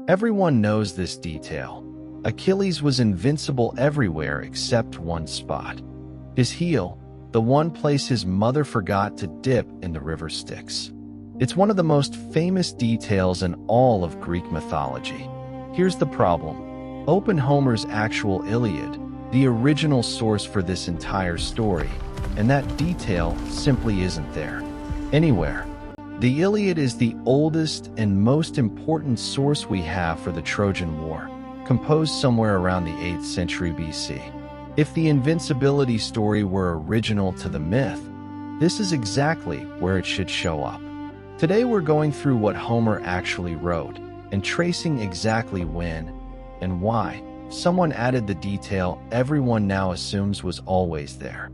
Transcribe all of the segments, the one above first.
Everyone knows this detail. Achilles was invincible everywhere except one spot. His heel, the one place his mother forgot to dip in the River Styx. It's one of the most famous details in all of Greek mythology. Here's the problem. Open Homer's actual Iliad, the original source for this entire story, and that detail simply isn't there anywhere. The Iliad is the oldest and most important source we have for the Trojan War, composed somewhere around the 8th century BC. If the invincibility story were original to the myth, this is exactly where it should show up. Today we're going through what Homer actually wrote and tracing exactly when and why someone added the detail everyone now assumes was always there.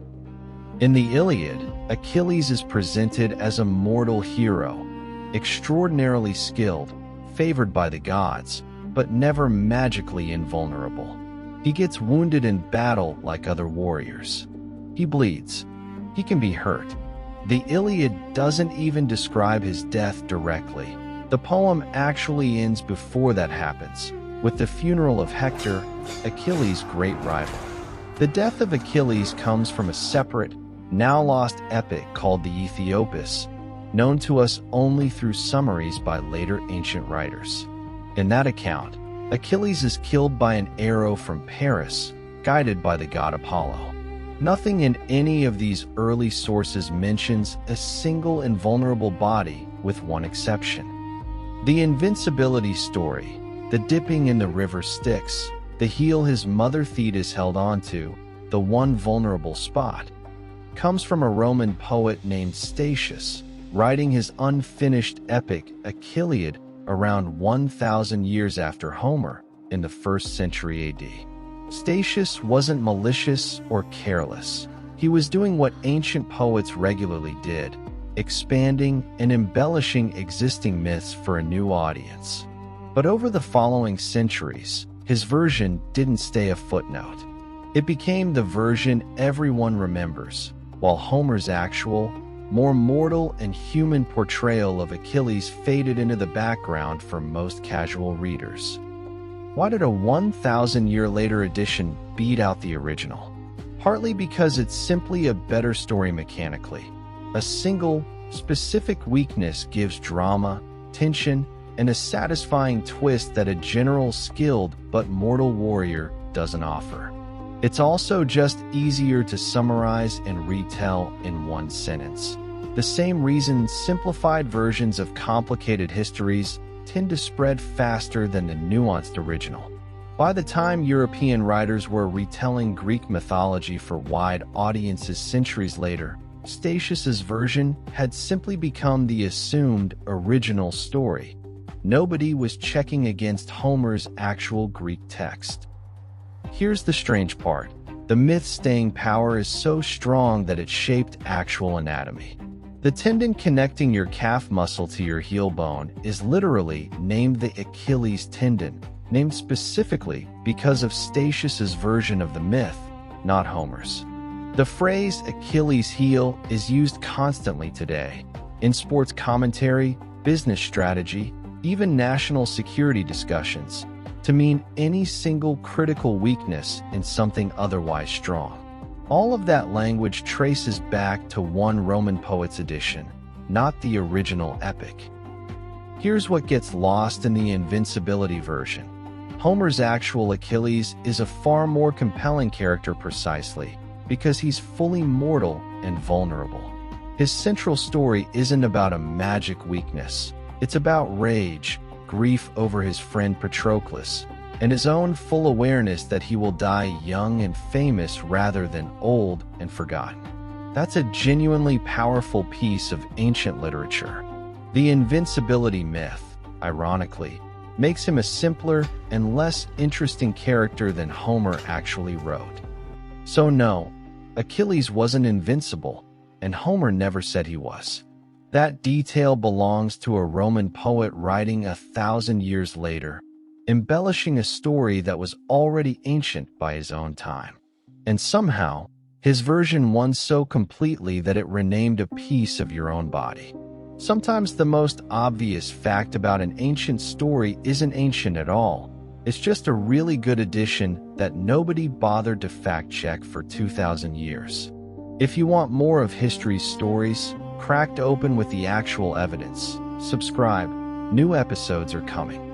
In the Iliad, Achilles is presented as a mortal hero, extraordinarily skilled, favored by the gods, but never magically invulnerable. He gets wounded in battle like other warriors. He bleeds. He can be hurt. The Iliad doesn't even describe his death directly. The poem actually ends before that happens, with the funeral of Hector, Achilles' great rival. The death of Achilles comes from a separate, now lost epic called the Aethiopis, known to us only through summaries by later ancient writers. In that account, Achilles is killed by an arrow from Paris, guided by the god Apollo. Nothing in any of these early sources mentions a single invulnerable body, with one exception. The invincibility story, the dipping in the River Styx, the heel his mother Thetis held onto, the one vulnerable spot, comes from a Roman poet named Statius, writing his unfinished epic Achilleid around 1,000 years after Homer in the 1st century AD. Statius wasn't malicious or careless. He was doing what ancient poets regularly did, expanding and embellishing existing myths for a new audience. But over the following centuries, his version didn't stay a footnote. It became the version everyone remembers, while Homer's actual, more mortal and human portrayal of Achilles faded into the background for most casual readers. Why did a 1,000-year-later edition beat out the original? Partly because it's simply a better story mechanically. A single, specific weakness gives drama, tension, and a satisfying twist that a general skilled but mortal warrior doesn't offer. It's also just easier to summarize and retell in one sentence. The same reason simplified versions of complicated histories tend to spread faster than the nuanced original. By the time European writers were retelling Greek mythology for wide audiences centuries later, Statius's version had simply become the assumed original story. Nobody was checking against Homer's actual Greek text. Here's the strange part. The myth's staying power is so strong that it shaped actual anatomy. The tendon connecting your calf muscle to your heel bone is literally named the Achilles tendon, named specifically because of Statius's version of the myth, not Homer's. The phrase Achilles heel is used constantly today, in sports commentary, business strategy, even national security discussions, to mean any single critical weakness in something otherwise strong. All of that language traces back to one Roman poet's edition, not the original epic. Here's what gets lost in the invincibility version. Homer's actual Achilles is a far more compelling character precisely because he's fully mortal and vulnerable. His central story isn't about a magic weakness. It's about rage, grief over his friend Patroclus, and his own full awareness that he will die young and famous rather than old and forgotten. That's a genuinely powerful piece of ancient literature. The invincibility myth, ironically, makes him a simpler and less interesting character than Homer actually wrote. So no, Achilles wasn't invincible, and Homer never said he was. That detail belongs to a Roman poet writing 1,000 years later, embellishing a story that was already ancient by his own time. And somehow, his version won so completely that it renamed a piece of your own body. Sometimes the most obvious fact about an ancient story isn't ancient at all. It's just a really good addition that nobody bothered to fact-check for 2,000 years. If you want more of history's stories, cracked open with the actual evidence, subscribe. New episodes are coming.